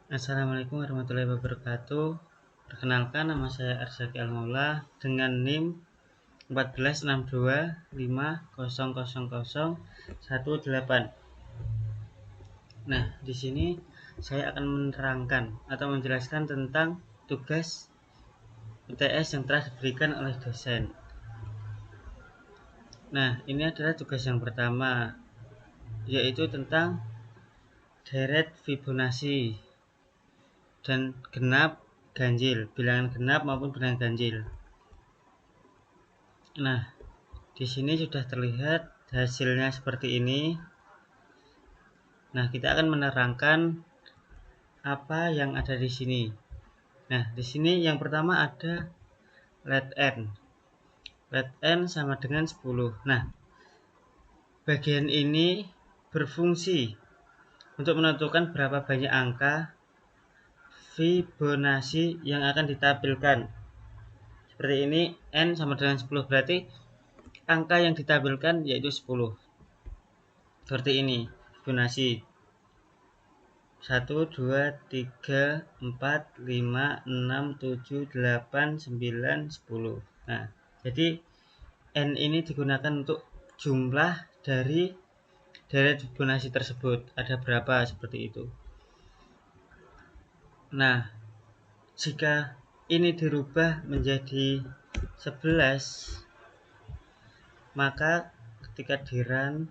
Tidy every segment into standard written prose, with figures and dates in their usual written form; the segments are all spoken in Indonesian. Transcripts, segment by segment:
Assalamualaikum warahmatullahi wabarakatuh. Perkenalkan, nama saya Arsaki Al-Maula dengan NIM 1462500018. Nah, di sini saya akan menerangkan atau menjelaskan tentang tugas UTS yang telah diberikan oleh dosen. Nah, ini adalah tugas yang pertama, yaitu tentang deret Fibonacci dan genap ganjil, bilangan genap maupun bilangan ganjil. Nah, di sini sudah terlihat hasilnya seperti ini. Nah, kita akan menerangkan apa yang ada di sini. Nah, di sini yang pertama ada let n. Let n sama dengan 10. Nah, bagian ini berfungsi untuk menentukan berapa banyak angka Fibonacci yang akan ditampilkan. Seperti ini, n sama dengan 10, berarti angka yang ditampilkan yaitu 10. Seperti ini, Fibonacci 1, 2, 3, 4, 5, 6, 7, 8, 9, 10. Nah, jadi n ini digunakan untuk jumlah dari deret Fibonacci tersebut. Ada berapa seperti itu. Nah, jika ini dirubah menjadi 11, maka ketika di run,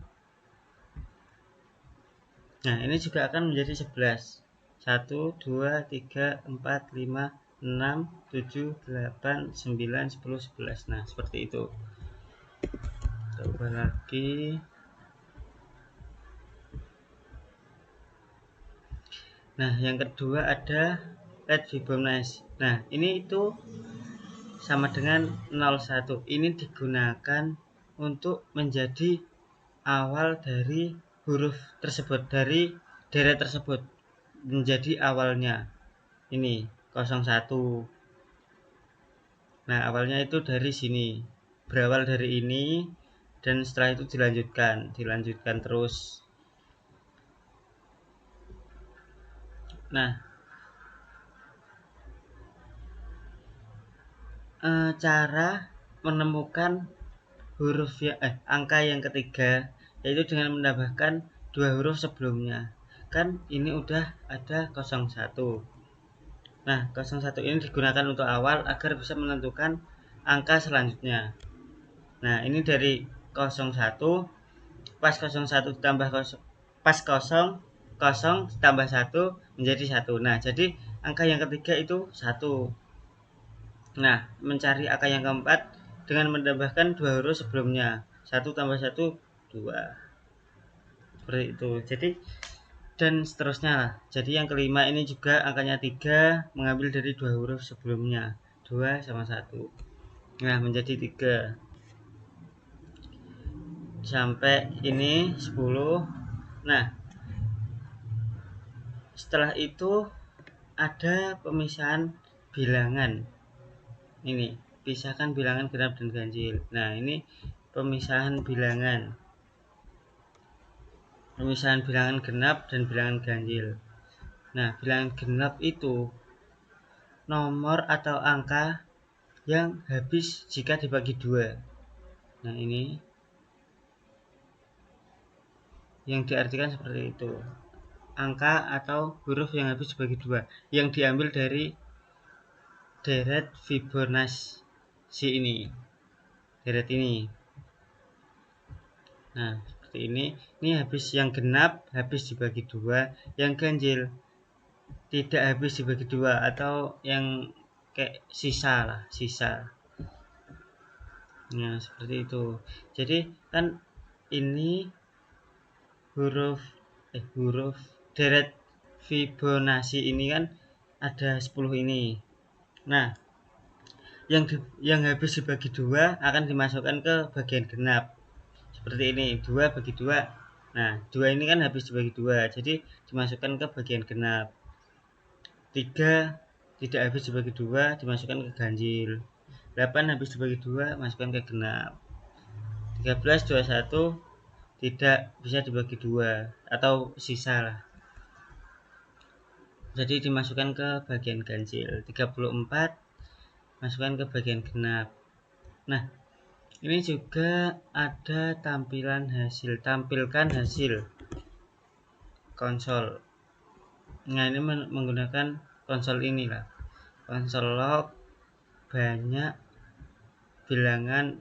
nah ini juga akan menjadi 11. 1, 2, 3, 4, 5, 6, 7, 8, 9, 10, 11. Nah, seperti itu. Coba lagi. Nah, yang kedua ada let Fibonacci. Nah, ini itu sama dengan 01. Ini digunakan untuk menjadi awal dari huruf tersebut, dari deret tersebut, menjadi awalnya. Ini 01. Nah, awalnya itu dari sini, berawal dari ini, dan setelah itu dilanjutkan terus. Nah, cara menemukan huruf angka yang ketiga yaitu dengan menambahkan dua huruf sebelumnya. Kan ini udah ada 01. Nah, 01 ini digunakan untuk awal agar bisa menentukan angka selanjutnya. Nah, ini dari 01, pas 01 ditambah 0, pas 0, 0 ditambah 1 menjadi 1. Nah, jadi angka yang ketiga itu 1. Nah, mencari angka yang keempat dengan menambahkan dua huruf sebelumnya. 1 tambah 1, 2. Seperti itu. Jadi, dan seterusnya lah. Jadi yang kelima ini juga angkanya 3, mengambil dari dua huruf sebelumnya. 2 sama 1. Nah, menjadi 3. Sampai ini 10. Nah, setelah itu ada pemisahan bilangan. Ini, pisahkan bilangan genap dan ganjil. Nah, ini pemisahan bilangan. Pemisahan bilangan genap dan bilangan ganjil. Nah, bilangan genap itu nomor atau angka yang habis jika dibagi 2. Nah, ini yang diartikan seperti itu. Angka atau huruf yang habis dibagi 2 yang diambil dari deret Fibonacci ini. Deret ini. Nah, seperti ini. Ini habis yang genap habis dibagi 2, yang ganjil tidak habis dibagi 2 atau yang kayak sisa lah, sisa. Nah, seperti itu. Jadi kan ini huruf deret Fibonacci ini kan ada 10 ini. Nah, yang habis dibagi 2 akan dimasukkan ke bagian genap. Seperti ini, 2 bagi 2. Nah, 2 ini kan habis dibagi 2, jadi dimasukkan ke bagian genap. 3 tidak habis dibagi 2, dimasukkan ke ganjil. 8 habis dibagi 2, masukkan ke genap. 13, 21 tidak bisa dibagi 2 atau sisa lah. Jadi dimasukkan ke bagian ganjil. 34 masukkan ke bagian genap. Nah, ini juga ada tampilkan hasil konsol. Nah, ini menggunakan konsol inilah, konsol log banyak bilangan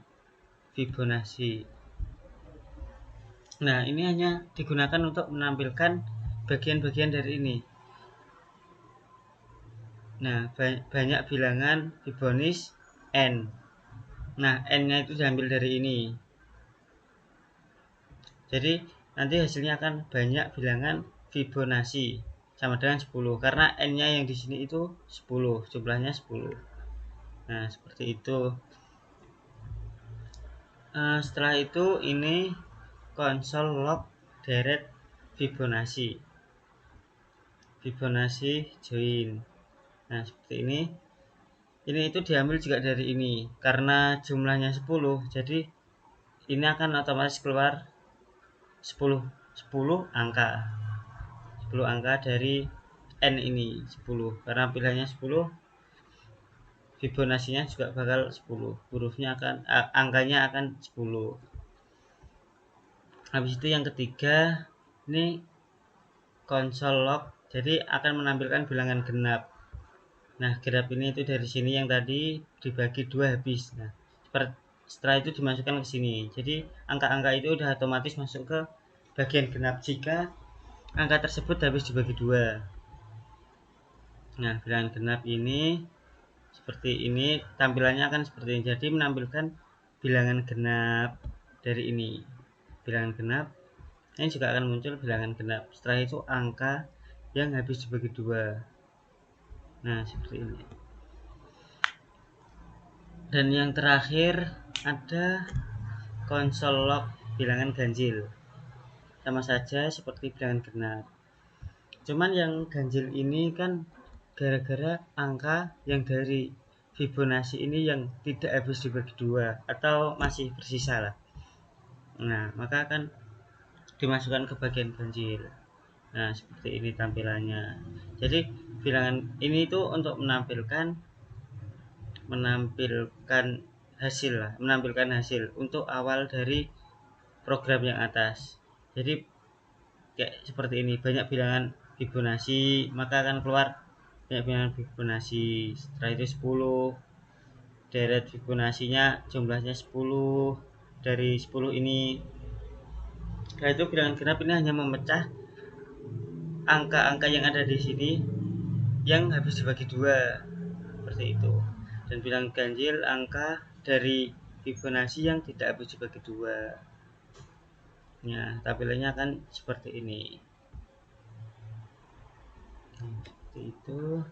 Fibonacci. Nah, ini hanya digunakan untuk menampilkan bagian-bagian dari ini. Nah, banyak bilangan Fibonacci n. Nah, n-nya itu diambil dari ini. Jadi nanti hasilnya akan banyak bilangan Fibonacci sama dengan 10 karena n-nya yang di sini itu 10, jumlahnya 10. Nah, seperti itu. Setelah itu ini konsol log deret Fibonacci join. Nah, seperti ini itu diambil juga dari ini karena jumlahnya 10, jadi ini akan otomatis keluar 10 angka dari n ini 10 karena pilihannya 10, Fibonacci-nya juga bakal 10, angkanya akan 10. Habis itu yang ketiga ini konsol log, jadi akan menampilkan bilangan genap. Nah, genap ini itu dari sini yang tadi dibagi 2 habis. Nah, setelah itu dimasukkan ke sini. Jadi angka-angka itu udah otomatis masuk ke bagian genap jika angka tersebut habis dibagi 2. Nah, bilangan genap ini seperti ini, tampilannya akan seperti ini. Jadi menampilkan bilangan genap dari ini. Bilangan genap ini juga akan muncul bilangan genap. Setelah itu angka yang habis dibagi 2. Nah, seperti ini. Dan yang terakhir ada konsol log bilangan ganjil. Sama saja seperti bilangan genap. Cuman yang ganjil ini kan gara-gara angka yang dari Fibonacci ini yang tidak habis dibagi 2 atau masih bersisa lah. Nah, maka akan dimasukkan ke bagian ganjil. Nah, seperti ini tampilannya. Jadi bilangan ini itu untuk menampilkan hasil untuk awal dari program yang atas. Jadi kayak seperti ini, banyak bilangan Fibonacci, maka akan keluar banyak bilangan Fibonacci. Setelah itu 10, deret Fibonacci-nya jumlahnya 10 dari 10 ini. Setelah itu bilangan genap ini hanya memecah angka-angka yang ada di sini yang habis dibagi 2 seperti itu. Dan bilangan ganjil angka dari Fibonacci yang tidak habis dibagi 2. Nah, tampilannya akan seperti ini. Seperti itu.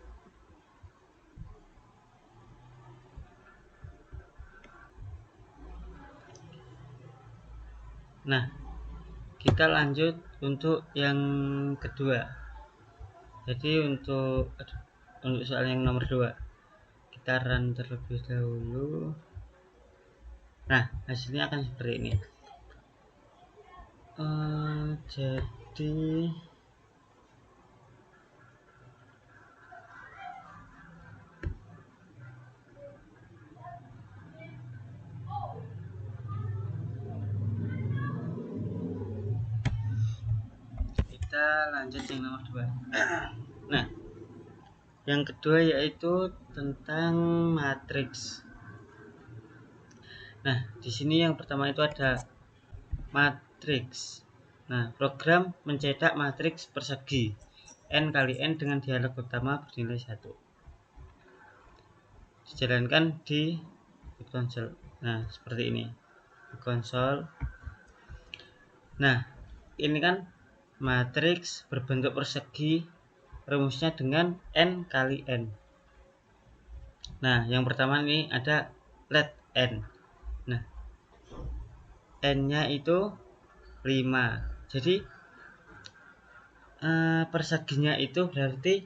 Nah, kita lanjut untuk yang kedua. Jadi untuk soal yang nomor 2 kita run terlebih dahulu. Nah, hasilnya akan seperti ini. Jadi kita lanjut yang nomor 2. Nah, yang kedua yaitu tentang matriks. Nah, di sini yang pertama itu ada matriks. Nah, program mencetak matriks persegi n kali n dengan dialog utama bernilai 1. Dijalankan di konsol. Nah, seperti ini. Di konsol. Nah, ini kan matriks berbentuk persegi, rumusnya dengan n kali n. Nah, yang pertama ini ada let n. Nah, n-nya itu 5. Jadi perseginya itu berarti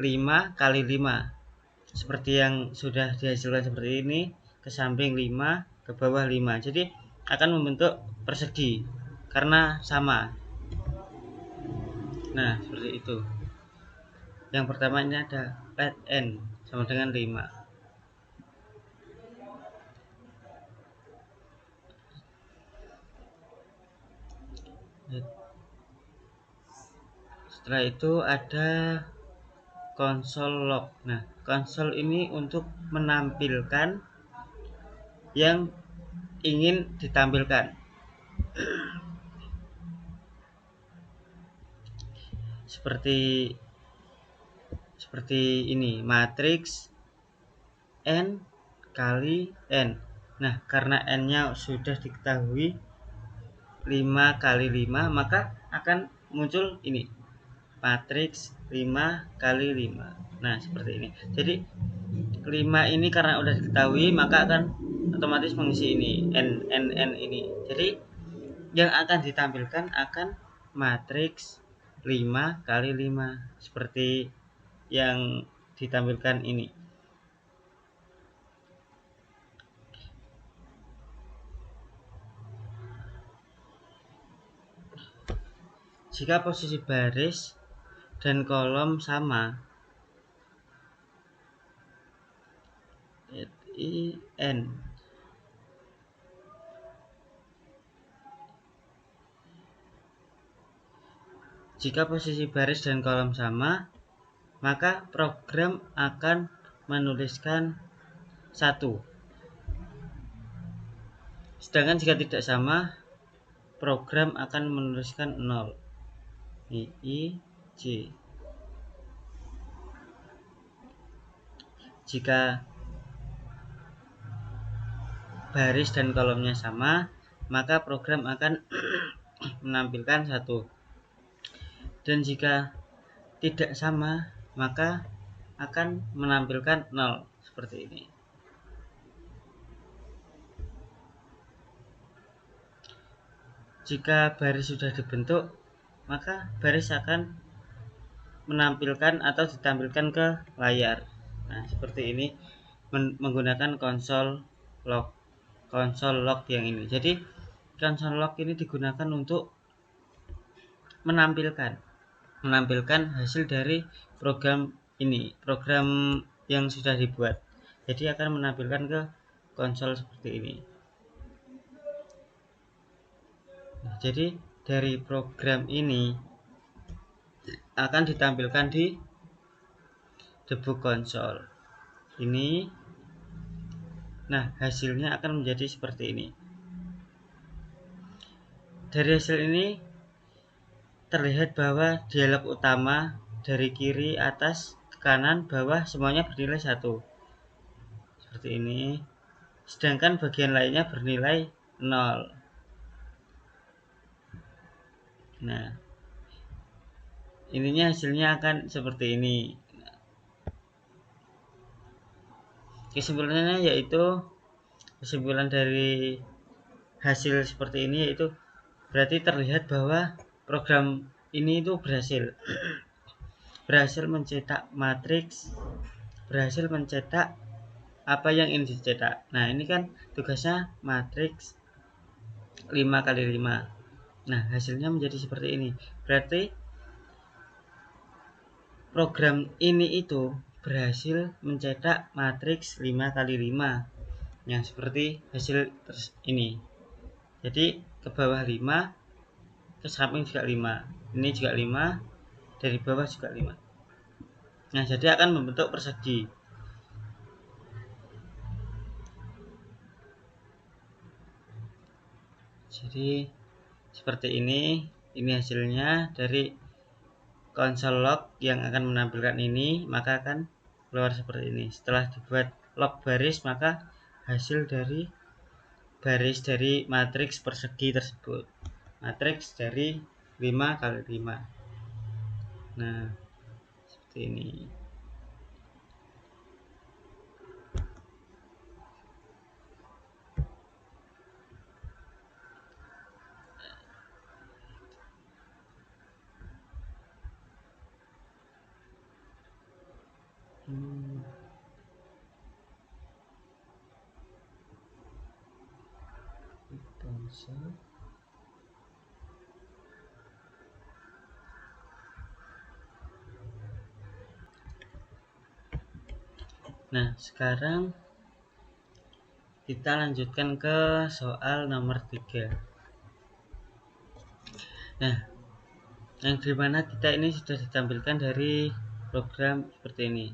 5 kali 5. Seperti yang sudah dihasilkan seperti ini, ke samping 5, ke bawah 5. Jadi akan membentuk persegi karena sama. Nah, seperti itu. Yang pertama ini ada let n sama dengan 5. Setelah itu ada console log. Nah, console ini untuk menampilkan yang ingin ditampilkan. Seperti ini, matriks n kali n. Nah, karena n-nya sudah diketahui 5 kali 5, maka akan muncul ini, matriks 5 kali 5. Nah, seperti ini. Jadi 5 ini karena udah diketahui, maka akan otomatis mengisi ini n ini. Jadi yang akan ditampilkan akan matriks 5 kali 5 seperti yang ditampilkan ini. Jika posisi baris dan kolom sama, n. Jika posisi baris dan kolom sama, maka program akan menuliskan 1. Sedangkan jika tidak sama, program akan menuliskan 0. I, J. Jika baris dan kolomnya sama, maka program akan menampilkan 1. Dan jika tidak sama, maka akan menampilkan 0 seperti ini. Jika baris sudah dibentuk, maka baris akan menampilkan atau ditampilkan ke layar. Nah, seperti ini menggunakan konsol log yang ini. Jadi konsol log ini digunakan untuk menampilkan hasil dari program ini, program yang sudah dibuat. Jadi akan menampilkan ke konsol seperti ini. Nah, jadi dari program ini akan ditampilkan di debug konsol ini. Nah, hasilnya akan menjadi seperti ini. Dari hasil ini terlihat bahwa dialog utama dari kiri atas ke kanan bawah semuanya bernilai 1 seperti ini, sedangkan bagian lainnya bernilai 0. Nah, ininya hasilnya akan seperti ini. Kesimpulannya yaitu, kesimpulan dari hasil seperti ini yaitu berarti terlihat bahwa program ini itu berhasil mencetak matriks, berhasil mencetak apa yang ingin dicetak. Nah, ini kan tugasnya matriks 5 kali 5. Nah, hasilnya menjadi seperti ini. Berarti program ini itu berhasil mencetak matriks 5 kali 5 yang seperti hasil ini. Jadi ke bawah 5, ke samping juga 5, ini juga 5, dari bawah juga 5. Nah, jadi akan membentuk persegi. Jadi seperti ini hasilnya dari konsol log yang akan menampilkan ini, maka akan keluar seperti ini. Setelah dibuat log baris, maka hasil dari baris dari matriks persegi tersebut, matriks dari 5 kali 5. Nah, seperti ini. Nah, sekarang kita lanjutkan ke soal nomor 3. Nah, yang dimana kita ini sudah ditampilkan dari program seperti ini.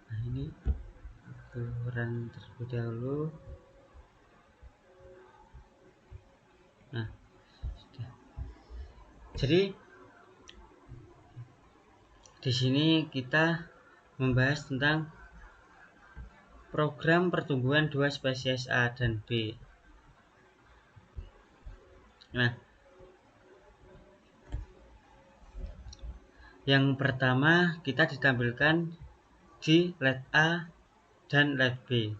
Nah, ini run terlebih dahulu. Nah, sudah. Jadi di sini kita membahas tentang program pertumbuhan dua spesies A dan B. Nah, yang pertama kita ditampilkan di LED A dan LED B,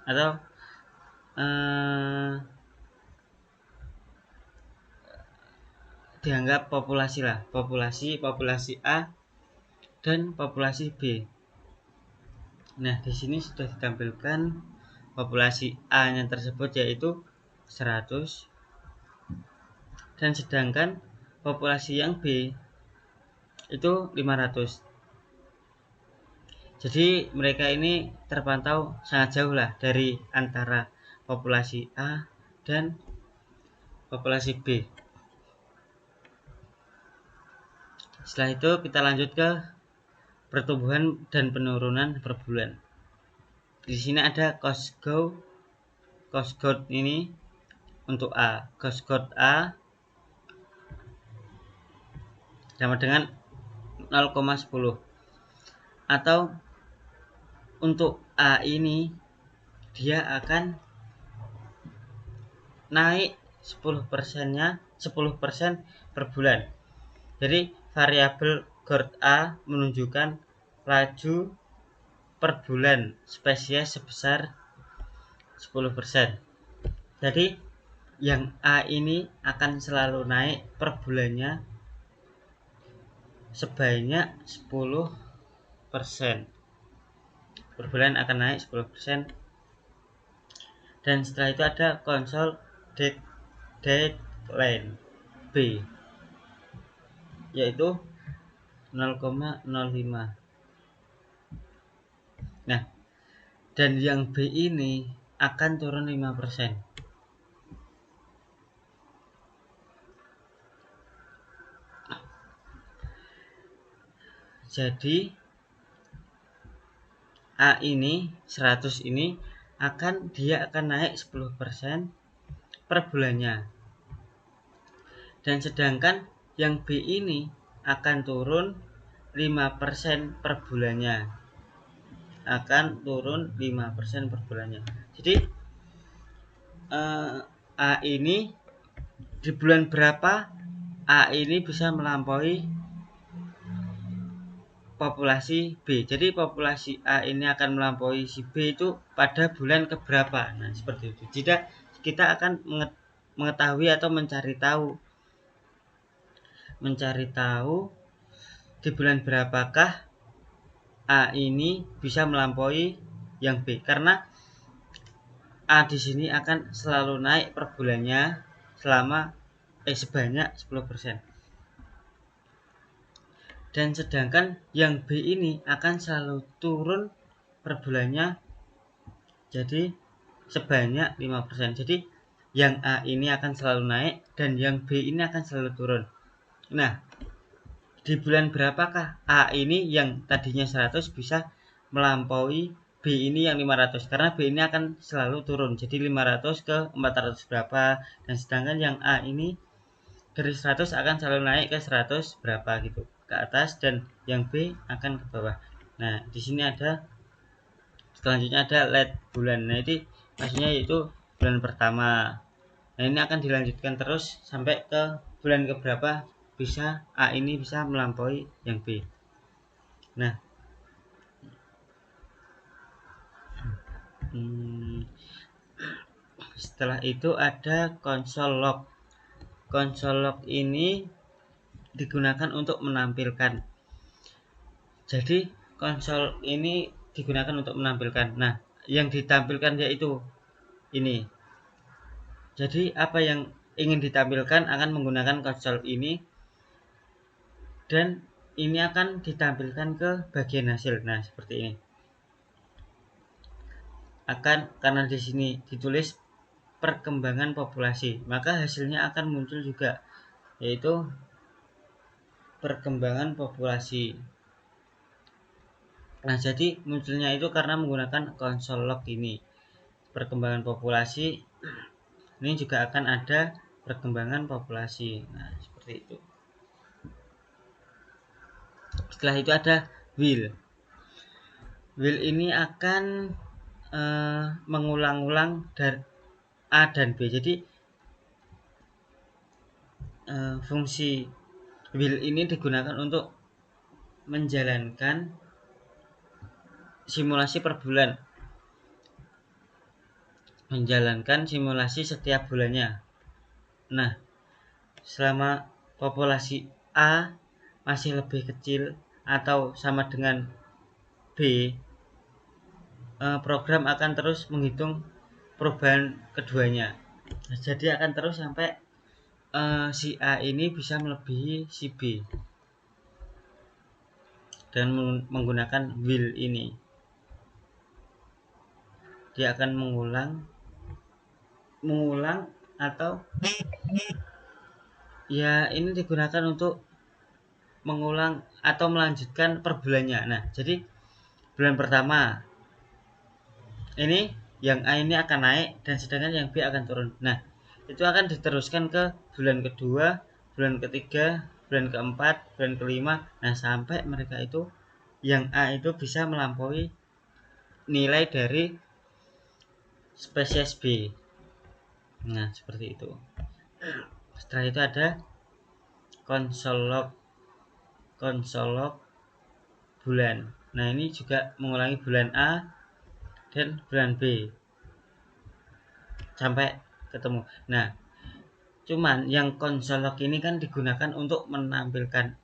atau dianggap populasi A dan populasi B. Nah, di sini sudah ditampilkan populasi A-nya tersebut yaitu 100, dan sedangkan populasi yang B itu 500. Jadi mereka ini terpantau sangat jauh lah dari antara populasi A dan populasi B. Setelah itu kita lanjut ke pertumbuhan dan penurunan per bulan. Di sini ada cost growth ini untuk A. Cost growth A sama dengan 0,10, atau untuk A ini dia akan naik 10% per bulan. Jadi variabel growth A menunjukkan laju per bulan spesies sebesar 10%. Jadi yang A ini akan selalu naik per bulannya sebanyak 10%. Per bulan akan naik 10%. Dan setelah itu ada deadline B, yaitu 0,05. Nah, dan yang B ini akan turun 5%. Jadi A ini 100 ini dia akan naik 10% per bulannya. Dan sedangkan yang B ini akan turun 5% per bulannya. Jadi A ini di bulan berapa A ini bisa melampaui populasi B. Jadi populasi A ini akan melampaui si B itu pada bulan keberapa. Nah, seperti itu. Jadi kita akan mengetahui atau mencari tahu di bulan berapakah A ini bisa melampaui yang B, karena A di sini akan selalu naik per bulannya sebanyak 10%. Dan sedangkan yang B ini akan selalu turun per bulannya jadi sebanyak 5%. Jadi yang A ini akan selalu naik dan yang B ini akan selalu turun. Nah, di bulan berapakah A ini yang tadinya 100 bisa melampaui B ini yang 500, karena B ini akan selalu turun. Jadi 500 ke 400 berapa, dan sedangkan yang A ini dari 100 akan selalu naik ke 100 berapa gitu ke atas, dan yang B akan ke bawah. Nah, di sini selanjutnya ada LED bulan. Nah, ini maksudnya yaitu bulan pertama. Nah, ini akan dilanjutkan terus sampai ke bulan keberapa A ini bisa melampaui yang B. Nah, setelah itu ada console log. Console log ini digunakan untuk menampilkan. Jadi konsol ini digunakan untuk menampilkan. Nah, yang ditampilkan yaitu ini. Jadi apa yang ingin ditampilkan akan menggunakan konsol ini, dan ini akan ditampilkan ke bagian hasil. Nah, seperti ini. karena di sini ditulis perkembangan populasi, maka hasilnya akan muncul juga, yaitu perkembangan populasi. Nah, jadi munculnya itu karena menggunakan konsol log ini. Perkembangan populasi ini juga akan ada perkembangan populasi. Nah, seperti itu. Setelah itu ada will. Will ini akan mengulang-ulang dari A dan B. Jadi fungsi will ini digunakan untuk menjalankan simulasi per bulan, menjalankan simulasi setiap bulannya. Nah, selama populasi A masih lebih kecil atau sama dengan B, program akan terus menghitung perubahan keduanya. Nah, jadi akan terus sampai si A ini bisa melebihi si B dengan menggunakan will ini. Dia akan mengulang atau ya ini digunakan untuk mengulang atau melanjutkan per bulannya. Nah, jadi bulan pertama ini yang A ini akan naik dan sedangkan yang B akan turun. Nah, itu akan diteruskan ke bulan kedua, bulan ketiga, bulan keempat, bulan kelima. Nah, sampai mereka itu yang A itu bisa melampaui nilai dari spesies B. Nah, seperti itu. Setelah itu ada konsol log bulan. Nah, ini juga mengulangi bulan A dan bulan B sampai ketemu. Nah, cuman yang konsol log ini kan digunakan untuk menampilkan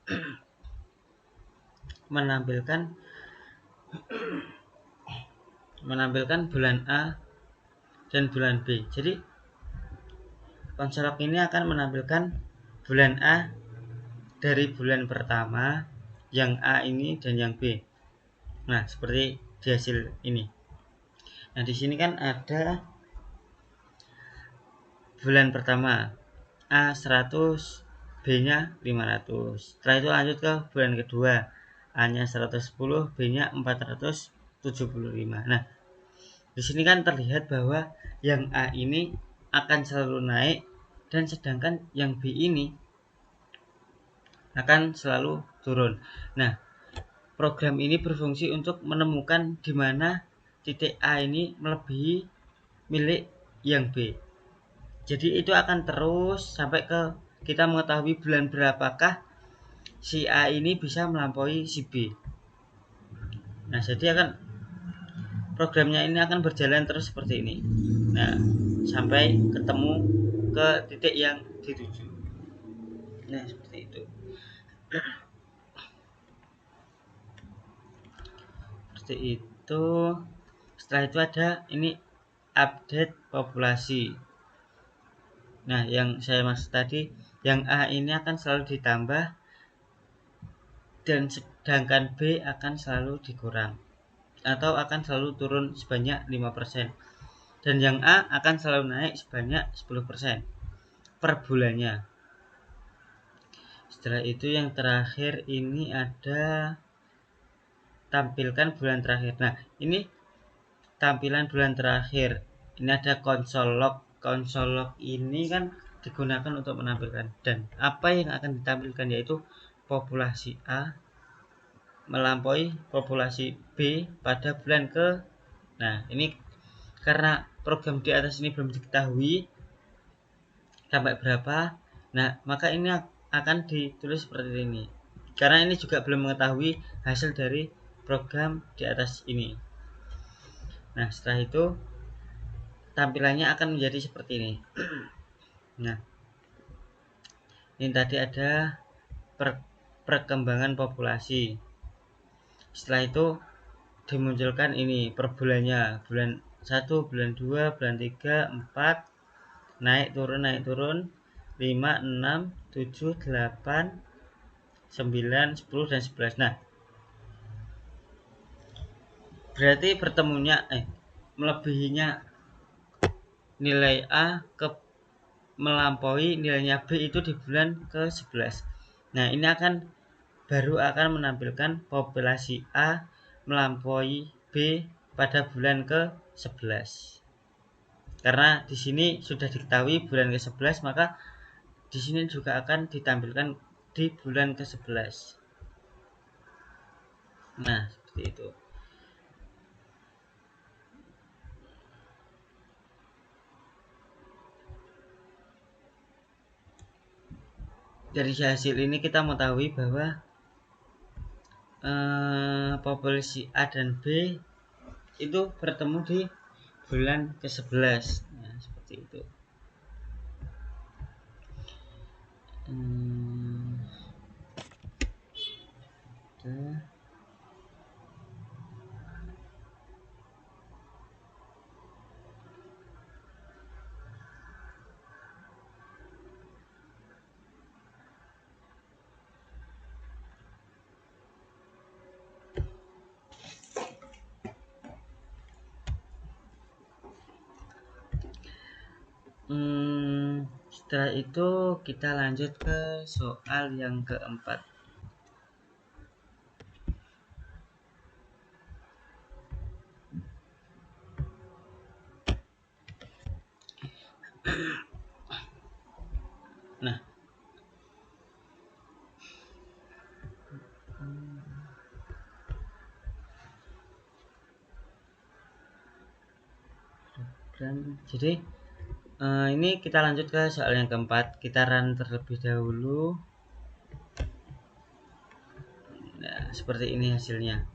bulan A dan bulan B. Jadi konsol log ini akan menampilkan bulan A dari bulan pertama, yang A ini dan yang B. Nah, seperti di hasil ini. Nah, di sini kan ada bulan pertama A 100, B-nya 500. Setelah itu lanjut ke bulan kedua, A-nya 110, B-nya 475. Nah, di sini kan terlihat bahwa yang A ini akan selalu naik dan sedangkan yang B ini akan selalu turun. Nah, program ini berfungsi untuk menemukan di mana titik A ini melebihi milik yang B. Jadi itu akan terus sampai ke kita mengetahui bulan berapakah si A ini bisa melampaui si B. Nah, jadi akan programnya ini akan berjalan terus seperti ini. Nah, sampai ketemu ke titik yang dituju. Nah, seperti itu. Seperti itu. Setelah itu ada ini update populasi. Nah, yang saya maksud tadi, yang A ini akan selalu ditambah dan sedangkan B akan selalu dikurang atau akan selalu turun sebanyak 5%. Dan yang A akan selalu naik sebanyak 10% per bulannya. Setelah itu yang terakhir ini ada tampilkan bulan terakhir. Nah, ini tampilan bulan terakhir. Ini ada konsol log. Konsol log ini kan digunakan untuk menampilkan, dan apa yang akan ditampilkan yaitu populasi A melampaui populasi B pada bulan ke. Nah, ini karena program di atas ini belum diketahui sampai berapa. Nah, maka ini akan ditulis seperti ini. Karena ini juga belum mengetahui hasil dari program di atas ini. Nah, setelah itu tampilannya akan menjadi seperti ini. Nah, ini tadi ada perkembangan populasi. Setelah itu dimunculkan ini per bulannya, bulan 1, bulan 2, bulan 3, 4, naik turun 5, 6, 7, 8, 9, 10 dan 11. Nah, berarti melebihinya nilai A melampaui nilainya B itu di bulan ke-11. Nah, ini baru akan menampilkan populasi A melampaui B pada bulan ke-11. Karena di sini sudah diketahui bulan ke-11, maka di sini juga akan ditampilkan di bulan ke-11. Nah, seperti itu. Dari hasil ini kita mengetahui bahwa populasi A dan B itu bertemu di bulan ke-11. Nah, seperti itu. Setelah itu kita lanjut ke soal yang keempat. Nah, jadi ini kita lanjut ke soal yang keempat. Kita run terlebih dahulu. Nah, seperti ini hasilnya.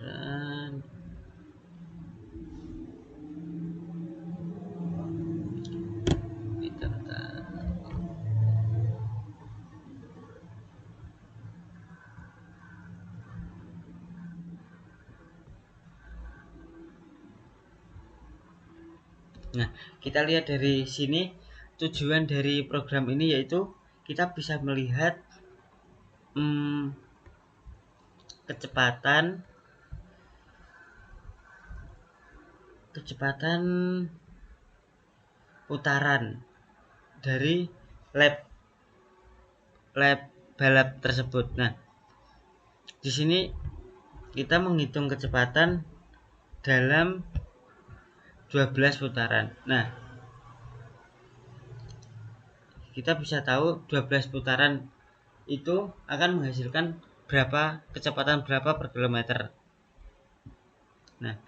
Run. Nah, kita lihat dari sini tujuan dari program ini yaitu kita bisa melihat kecepatan putaran dari lab balap tersebut. Nah, di sini kita menghitung kecepatan dalam 12 putaran. Nah, kita bisa tahu 12 putaran itu akan menghasilkan kecepatan berapa per kilometer. Nah,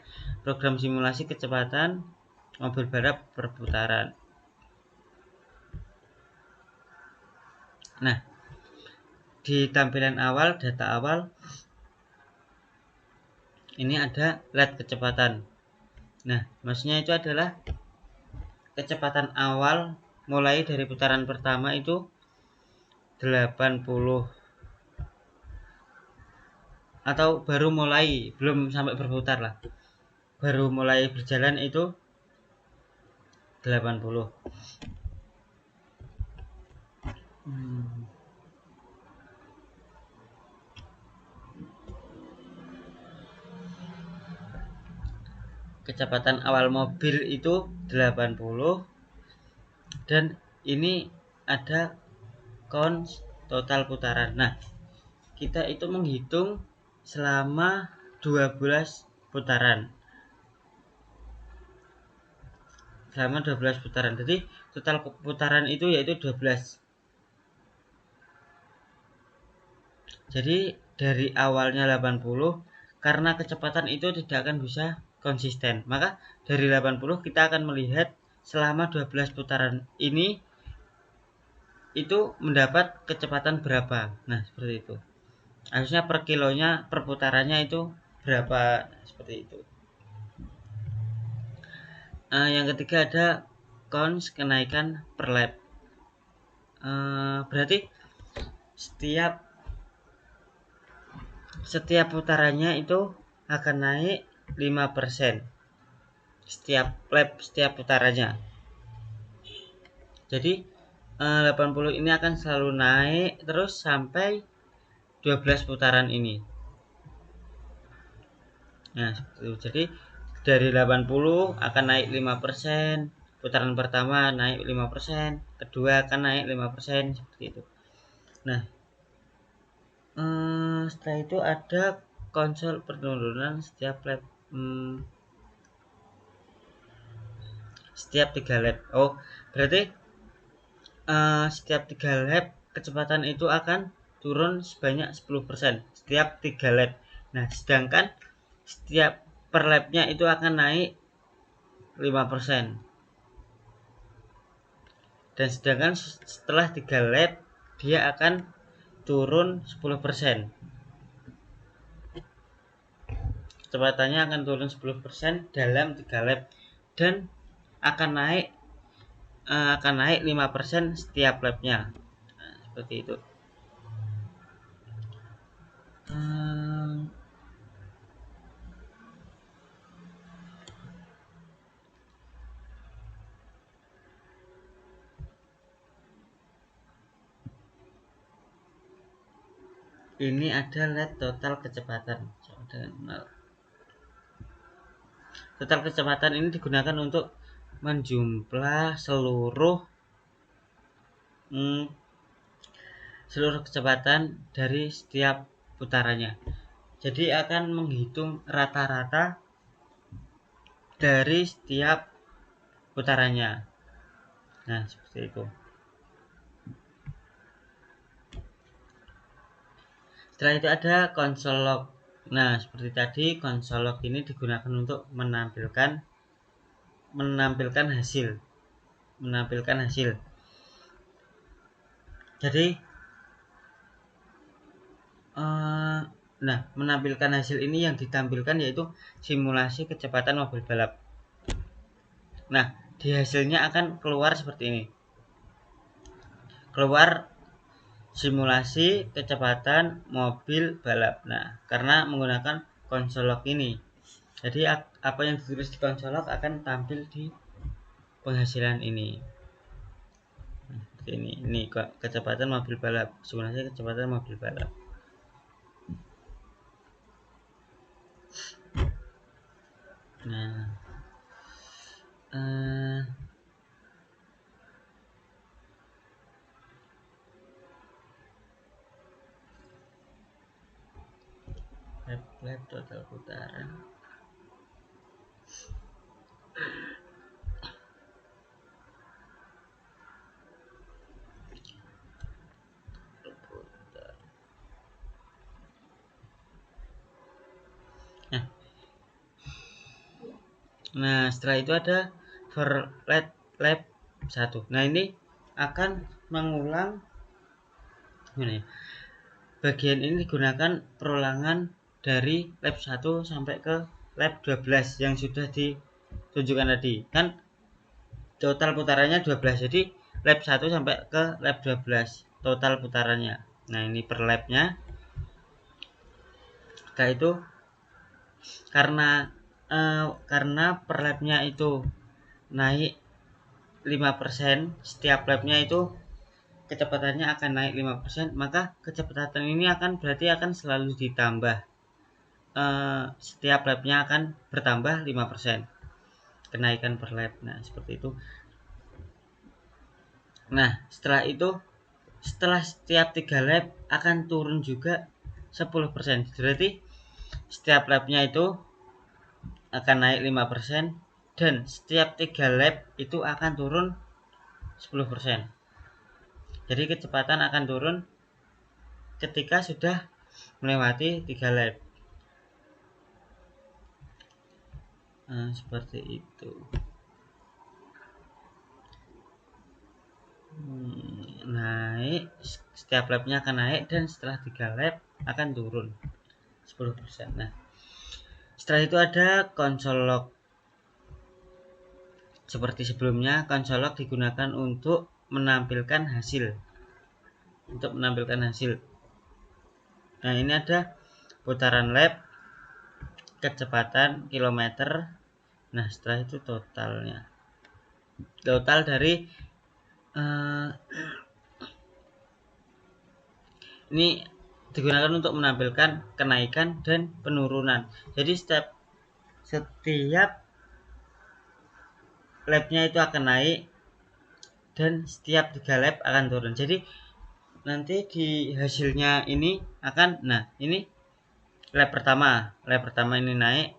program simulasi kecepatan mobil balap per putaran. Nah, di tampilan awal, data awal, ini ada LED kecepatan. Nah, maksudnya itu adalah kecepatan awal mulai dari putaran pertama itu 80, atau baru mulai, belum sampai berputar lah, baru mulai berjalan itu 80. Kecepatan awal mobil itu 80, dan ini ada count total putaran. Nah, kita itu menghitung selama 12 putaran. Selama 12 putaran. Jadi total putaran itu yaitu 12. Jadi dari awalnya 80, karena kecepatan itu tidak akan bisa konsisten, maka dari 80 kita akan melihat selama 12 putaran ini itu mendapat kecepatan berapa. Nah, seperti itu. Harusnya per kilonya, per putarannya itu berapa, seperti itu. Yang ketiga ada cons kenaikan per lap. Berarti setiap putarannya itu akan naik 5% setiap lap, setiap putarannya. Jadi 80 ini akan selalu naik terus sampai 12 putaran ini. Nah, seperti itu. Jadi dari 80 akan naik 5%, putaran pertama naik 5%, kedua akan naik 5%, seperti itu. Nah, setelah itu ada konsol penurunan setiap lap, setiap 3 lap. Oh, berarti setiap 3 lap kecepatan itu akan turun sebanyak 10% setiap 3 lap. Nah, sedangkan setiap per lapnya itu akan naik 5%. Dan sedangkan setelah 3 lap dia akan turun 10%. Kecepatannya akan turun 10% dalam 3 lap dan akan naik 5% setiap lapnya. Nah, seperti itu. Ini ada lap total kecepatan sama dengan 0. Total kecepatan ini digunakan untuk menjumlah seluruh kecepatan dari setiap putarannya. Jadi akan menghitung rata-rata dari setiap putarannya. Nah, seperti itu. Setelah itu ada konsol log. Nah, seperti tadi konsol log ini digunakan untuk menampilkan hasil. Jadi menampilkan hasil ini yang ditampilkan yaitu simulasi kecepatan mobil balap. Nah, di hasilnya akan keluar seperti ini. Keluar simulasi kecepatan mobil balap. Nah, karena menggunakan konsol log ini. Jadi apa yang ditulis di konsol log akan tampil di penghasilan ini. Ini kecepatan mobil balap, simulasi kecepatan mobil balap. Nah, lap total putaran. Nah, setelah itu ada for lap 1. Nah, ini akan mengulang gimana ya? Bagian ini digunakan perulangan dari lap 1 sampai ke lap 12 yang sudah ditunjukkan tadi. Kan total putarannya 12. Jadi lap 1 sampai ke lap 12 total putarannya. Nah, ini per lapnya. Setelah itu karena per lapnya itu naik 5%, setiap lapnya itu kecepatannya akan naik 5%, maka kecepatan ini berarti akan selalu ditambah. Setiap lapnya akan bertambah 5% kenaikan per lap. Nah, seperti itu. Nah, setelah setiap 3 lap akan turun juga 10%. Berarti setiap lapnya itu akan naik 5% dan setiap 3 lap itu akan turun 10%. Jadi kecepatan akan turun ketika sudah melewati 3 lap. Nah, seperti itu. Naik, setiap lapnya akan naik dan setelah 3 lap akan turun 10%. Nah, setelah itu ada konsol log. Seperti sebelumnya, konsol log digunakan untuk menampilkan hasil. Nah, ini ada putaran lap, kecepatan kilometer. Nah, setelah itu totalnya. Total dari eh, ini digunakan untuk menampilkan kenaikan dan penurunan. Jadi setiap labnya itu akan naik dan setiap 3 lap akan turun. Jadi nanti di hasilnya ini akan, nah ini lap pertama ini naik,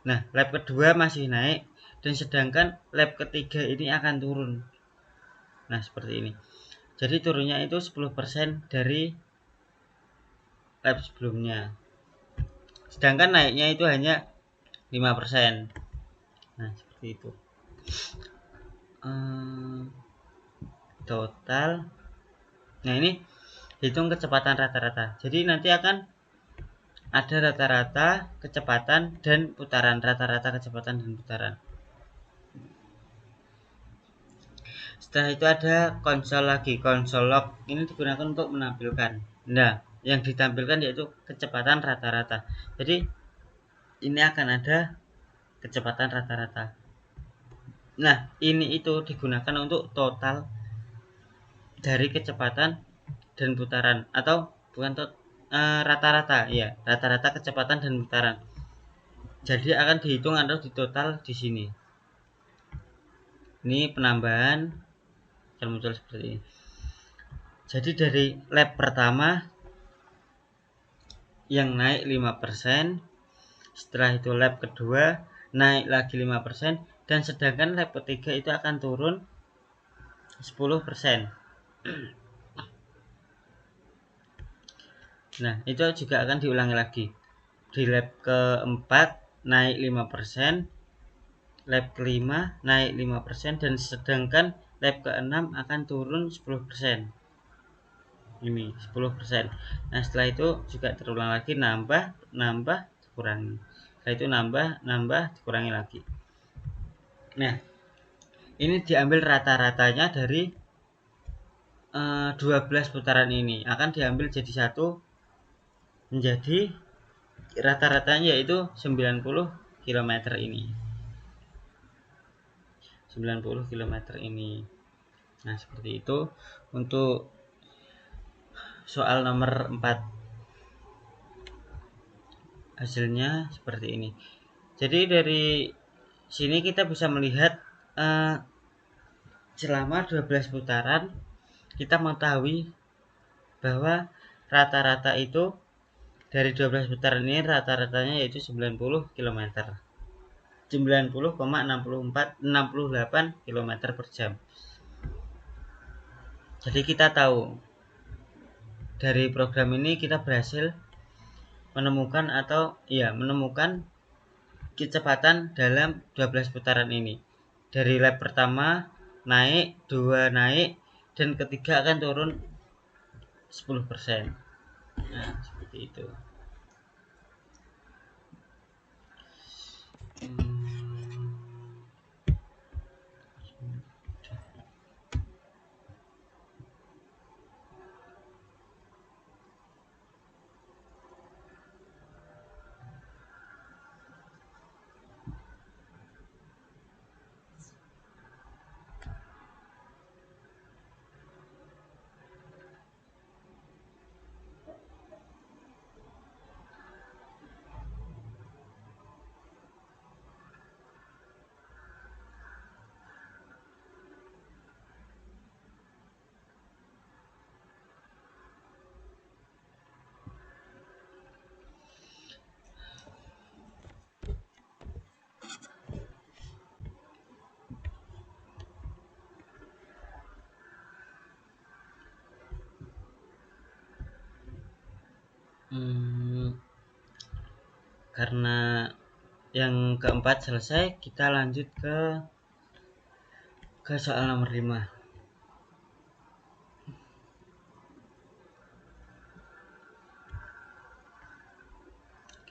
nah lap kedua masih naik, dan sedangkan lap ketiga ini akan turun. Nah seperti ini. Jadi turunnya itu 10% dari lap sebelumnya, sedangkan naiknya itu hanya 5%. Nah seperti itu. Total, nah ini hitung kecepatan rata-rata. Jadi nanti akan ada rata-rata kecepatan dan putaran, rata-rata kecepatan dan putaran. Setelah itu ada konsol lagi, konsol log. Ini digunakan untuk menampilkan. Nah, yang ditampilkan yaitu kecepatan rata-rata. Jadi ini akan ada kecepatan rata-rata. Nah, ini itu digunakan untuk total dari kecepatan dan putaran, atau bukan rata-rata, ya, rata-rata kecepatan dan putaran. Jadi akan dihitung atau ditotal di sini. Ini penambahan akan muncul seperti ini. Jadi dari lap pertama yang naik 5%, setelah itu lap kedua naik lagi 5%, dan sedangkan lap ketiga itu akan turun 10%. Nah, itu juga akan diulangi lagi. Di lap keempat naik 5%, lap kelima naik 5%, dan sedangkan lap keenam akan turun 10%. Ini 10%. Nah, setelah itu juga terulang lagi, nambah, dikurangi. Setelah itu nambah, dikurangi lagi. Nah, ini diambil rata-ratanya dari 12 putaran ini. Akan diambil jadi satu, menjadi rata-ratanya yaitu 90 km ini. 90 km ini. Nah, seperti itu untuk soal nomor 4. Hasilnya seperti ini. Jadi dari sini kita bisa melihat selama 12 putaran kita mengetahui bahwa rata-rata itu dari 12 putaran ini rata-ratanya yaitu 90 km. 90,68 km per jam. Jadi kita tahu dari program ini kita berhasil menemukan kecepatan dalam 12 putaran ini. Dari lap pertama naik, 2 naik, dan ketiga akan turun 10%. Nah, seperti itu. Karena yang keempat selesai, kita lanjut ke soal nomor 5.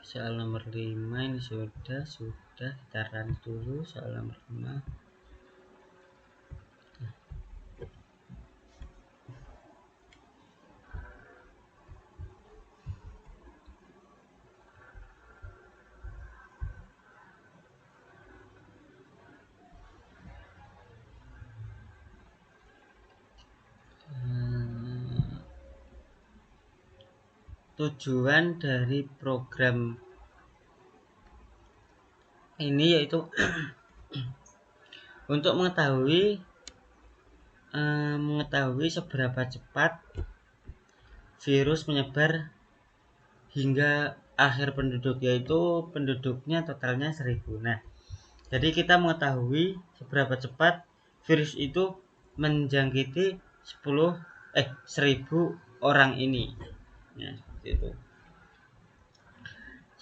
Soal nomor 5 ini sudah kita run dulu soal nomor 5. tujuan dari program ini yaitu untuk mengetahui seberapa cepat virus menyebar hingga akhir penduduk, yaitu penduduknya totalnya 1000. Nah, jadi kita mengetahui seberapa cepat virus itu menjangkiti 1000 orang ini. Ya, seperti itu.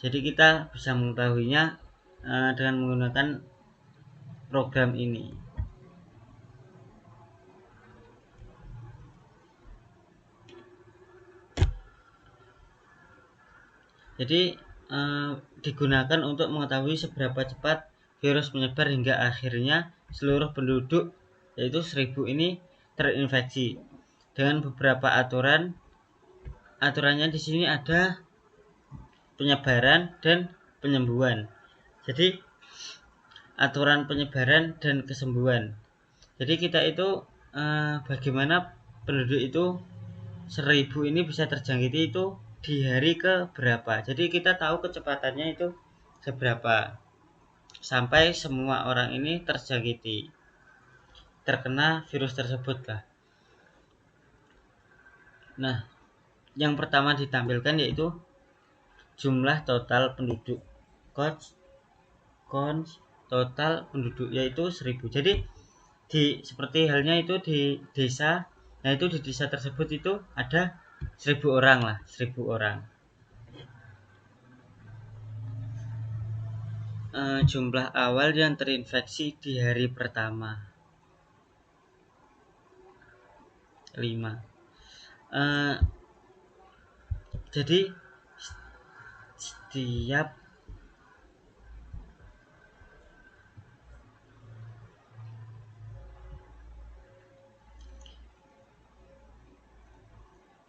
Jadi kita bisa mengetahuinya dengan menggunakan program ini. Jadi digunakan untuk mengetahui seberapa cepat virus menyebar hingga akhirnya seluruh penduduk yaitu 1000 ini terinfeksi dengan beberapa aturannya di sini ada penyebaran dan penyembuhan. Jadi aturan penyebaran dan kesembuhan. Jadi kita itu bagaimana penduduk itu 1000 ini bisa terjangkiti itu di hari ke berapa. Jadi kita tahu kecepatannya itu seberapa sampai semua orang ini terkena virus tersebut lah. Nah, yang pertama ditampilkan yaitu jumlah total penduduk. Cons total penduduk yaitu 1000. Jadi seperti halnya itu di desa, nah itu di desa tersebut itu ada 1000 orang lah, 1000 orang. Jumlah awal yang terinfeksi di hari pertama 5. Jadi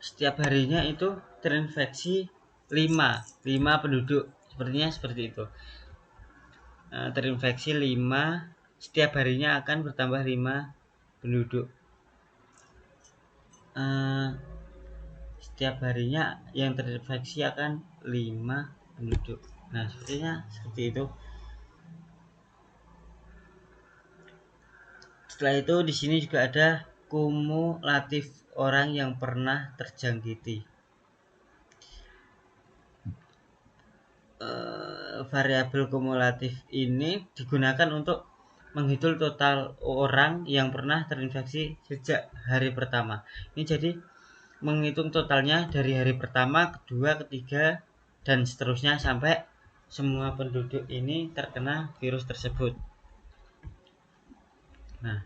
setiap harinya itu terinfeksi 5 penduduk, sepertinya seperti itu. Terinfeksi 5, setiap harinya akan bertambah 5 penduduk. Setiap harinya yang terinfeksi akan 5 penduduk. Nah, sepertinya seperti itu. Setelah itu di sini juga ada kumulatif orang yang pernah terjangkiti. Variabel kumulatif ini digunakan untuk menghitung total orang yang pernah terinfeksi sejak hari pertama. Ini jadi menghitung totalnya dari hari pertama, kedua, ketiga, dan seterusnya sampai semua penduduk ini terkena virus tersebut. Nah,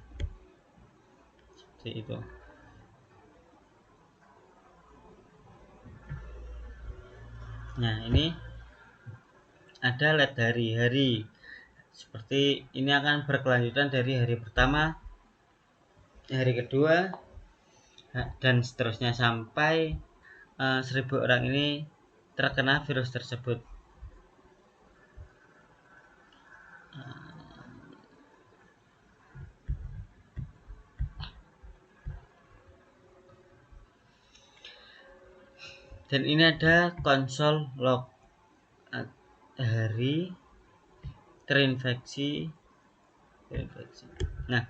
seperti itu. Nah, ini ada LED hari-hari. Seperti ini akan berkelanjutan dari hari pertama, hari kedua, dan seterusnya sampai 1000 orang ini terkena virus tersebut. Dan ini ada konsol log hari terinfeksi. Nah,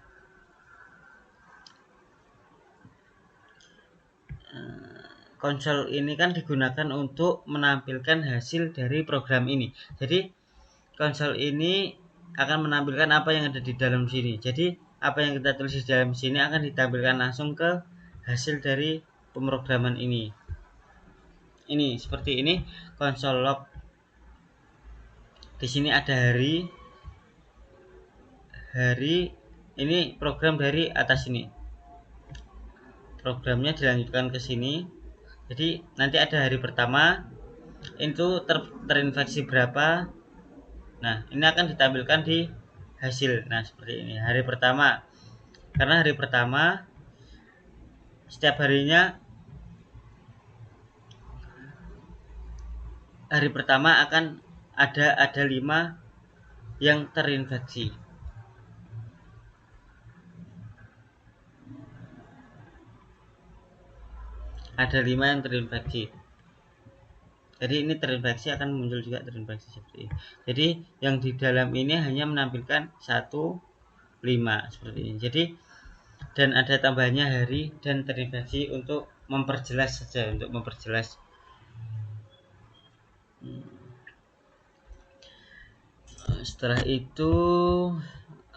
konsol ini kan digunakan untuk menampilkan hasil dari program ini. Jadi konsol ini akan menampilkan apa yang ada di dalam sini. Jadi apa yang kita tulis di dalam sini akan ditampilkan langsung ke hasil dari pemrograman ini. Ini seperti ini konsol log. Di sini ada hari ini program dari atas ini. Programnya dilanjutkan ke sini. Jadi nanti ada hari pertama itu terinfeksi berapa. Nah, ini akan ditampilkan di hasil. Nah, seperti ini hari pertama. Karena hari pertama setiap harinya hari pertama akan ada 5 yang terinfeksi. Ada 5 yang terinfeksi. Jadi ini terinfeksi akan muncul juga terinfeksi seperti ini. Jadi yang di dalam ini hanya menampilkan 1,5 seperti ini. Jadi dan ada tambahnya hari dan terinfeksi untuk memperjelas saja, untuk memperjelas. Setelah itu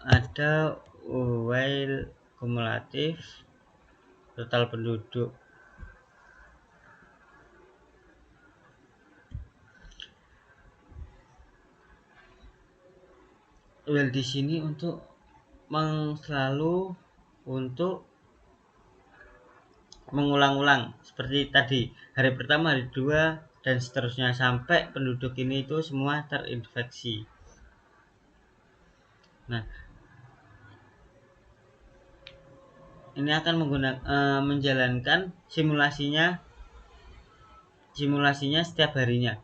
ada while kumulatif total penduduk. Well di sini untuk selalu untuk mengulang-ulang seperti tadi, hari pertama, hari kedua, dan seterusnya sampai penduduk ini itu semua terinfeksi. Nah, ini akan menjalankan simulasinya setiap harinya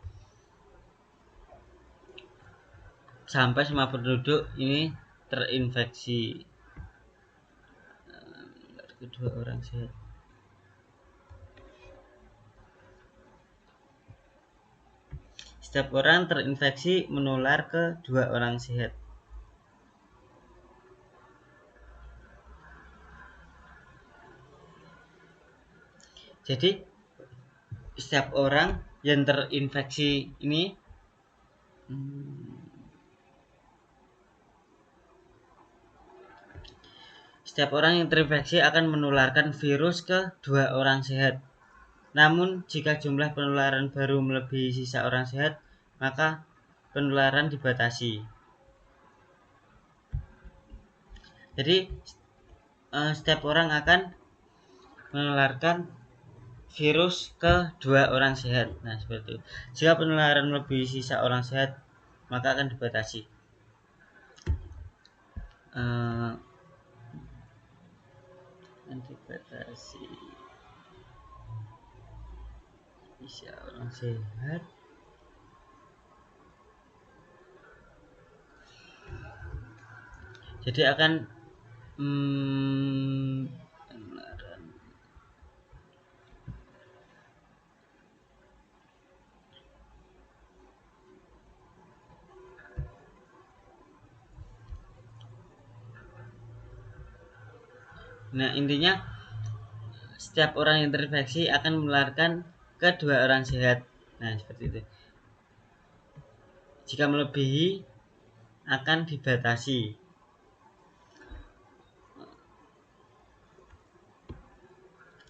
sampai semua penduduk ini terinfeksi. Kedua orang sehat. Setiap orang terinfeksi menular ke 2 orang sehat. Jadi setiap orang yang terinfeksi ini setiap orang yang terinfeksi akan menularkan virus ke 2 orang sehat. Namun jika jumlah penularan baru melebihi sisa orang sehat, maka penularan dibatasi. Jadi setiap orang akan menularkan virus ke 2 orang sehat. Nah, seperti itu. Jika penularan melebihi sisa orang sehat, maka akan dibatasi. Dibatasi sisa orang sehat. Jadi akan nah, intinya setiap orang yang terinfeksi akan menularkan ke 2 orang sehat. Nah, seperti itu. Jika melebihi akan dibatasi.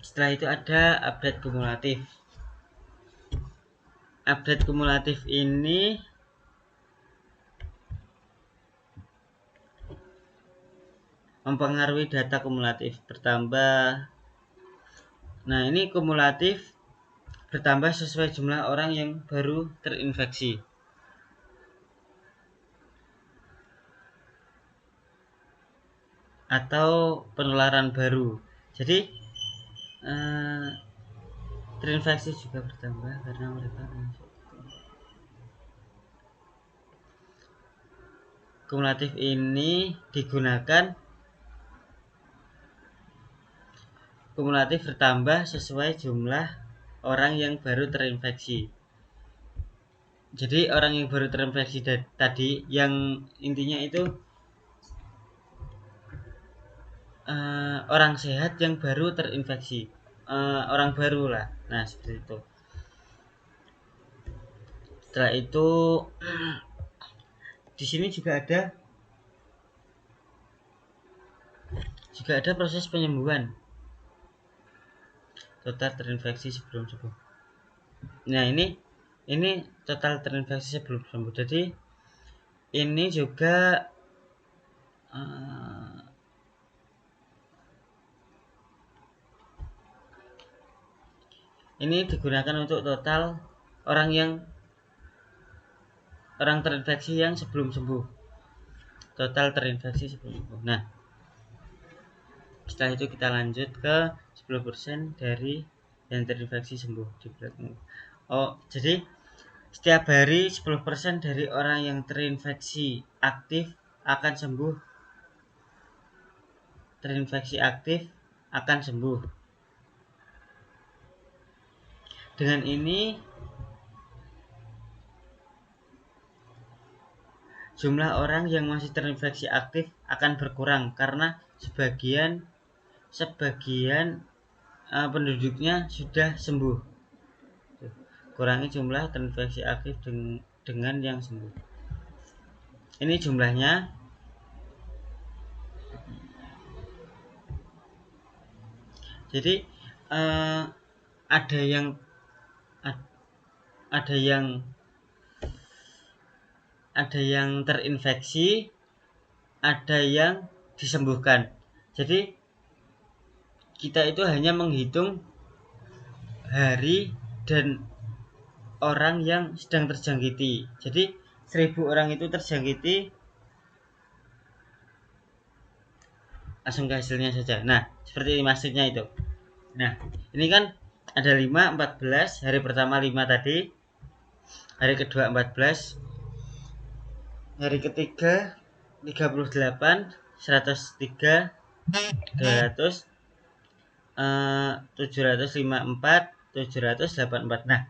Setelah itu ada update kumulatif. Update kumulatif ini mempengaruhi data kumulatif bertambah. Nah, ini kumulatif bertambah sesuai jumlah orang yang baru terinfeksi atau penularan baru. Jadi terinfeksi juga bertambah karena mereka kumulatif ini digunakan kumulatif bertambah sesuai jumlah orang yang baru terinfeksi. Jadi orang yang baru terinfeksi tadi yang intinya itu orang sehat yang baru terinfeksi, orang baru lah. Nah, seperti itu. Setelah itu di sini juga ada proses penyembuhan. Total terinfeksi sebelum sembuh. Nah, ini total terinfeksi sebelum sembuh. Jadi ini juga ini digunakan untuk total orang terinfeksi yang sebelum sembuh. Total terinfeksi sebelum sembuh. Nah, setelah itu kita lanjut ke 10% dari yang terinfeksi sembuh di belakang. Jadi setiap hari 10% dari orang yang terinfeksi aktif akan sembuh. Terinfeksi aktif akan sembuh. Dengan ini jumlah orang yang masih terinfeksi aktif akan berkurang karena sebagian penduduknya sudah sembuh. Kurangi jumlah terinfeksi aktif dengan yang sembuh. Ini jumlahnya. Jadi ada yang terinfeksi, ada yang disembuhkan. Jadi kita itu hanya menghitung hari dan orang yang sedang terjangkiti. Jadi 1000 orang itu terjangkiti, langsung ke hasilnya saja. Nah, seperti ini maksudnya itu. Nah, ini kan ada 5, 14, hari pertama 5 tadi, hari kedua 14, hari ketiga 38, 103, 200, 754, 784. Nah,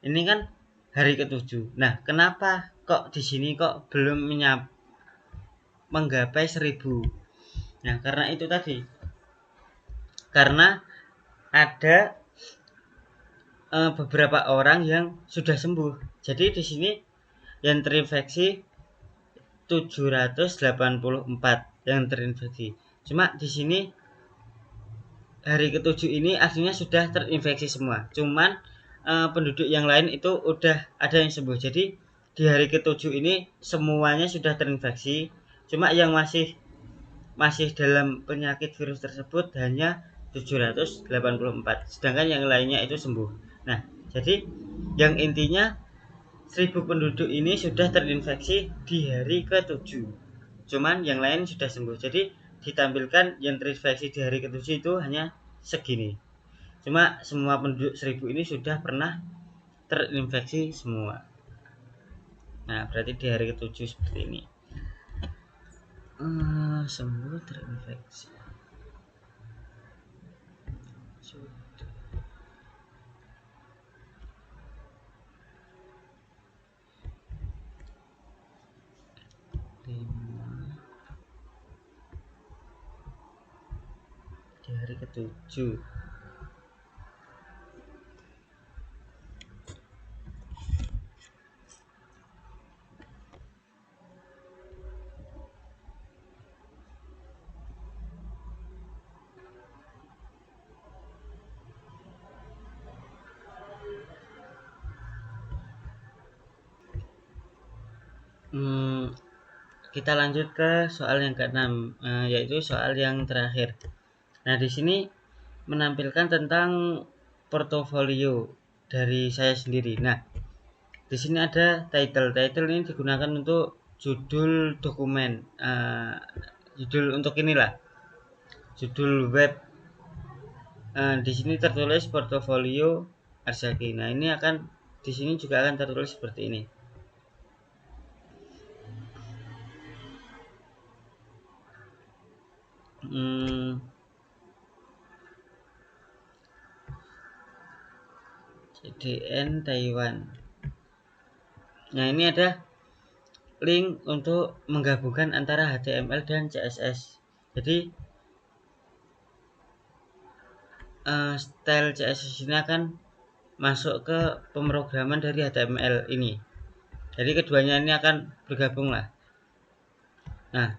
ini kan hari ke-7. Nah, kenapa kok di sini kok belum menggapai 1000? Nah, karena itu tadi. Karena ada beberapa orang yang sudah sembuh. Jadi di sini yang terinfeksi 784 yang terinfeksi. Cuma di sini hari ke-7 ini artinya sudah terinfeksi semua. Cuman penduduk yang lain itu udah ada yang sembuh. Jadi di hari ke-7 ini semuanya sudah terinfeksi. Cuma yang masih dalam penyakit virus tersebut hanya 784. Sedangkan yang lainnya itu sembuh. Nah, jadi yang intinya 1000 penduduk ini sudah terinfeksi di hari ke-7. Cuman yang lain sudah sembuh. Jadi ditampilkan yang terinfeksi di hari ke-7 itu hanya segini. Cuma semua penduduk 1000 ini sudah pernah terinfeksi semua. Nah, berarti di hari ke-7 seperti ini. Sembuh terinfeksi. Di hari ke-7. Kita lanjut ke soal yang ke-6, yaitu soal yang terakhir. Nah, di sini menampilkan tentang portofolio dari saya sendiri. Nah, di sini ada title. Title ini digunakan untuk judul dokumen, judul untuk inilah, judul web. Di sini tertulis portofolio Arzaki. Nah, ini di sini juga akan tertulis seperti ini. CDN Taiwan. Nah, ini ada link untuk menggabungkan antara HTML dan CSS. Jadi style CSS ini akan masuk ke pemrograman dari HTML ini. Jadi keduanya ini akan bergabung lah. Nah,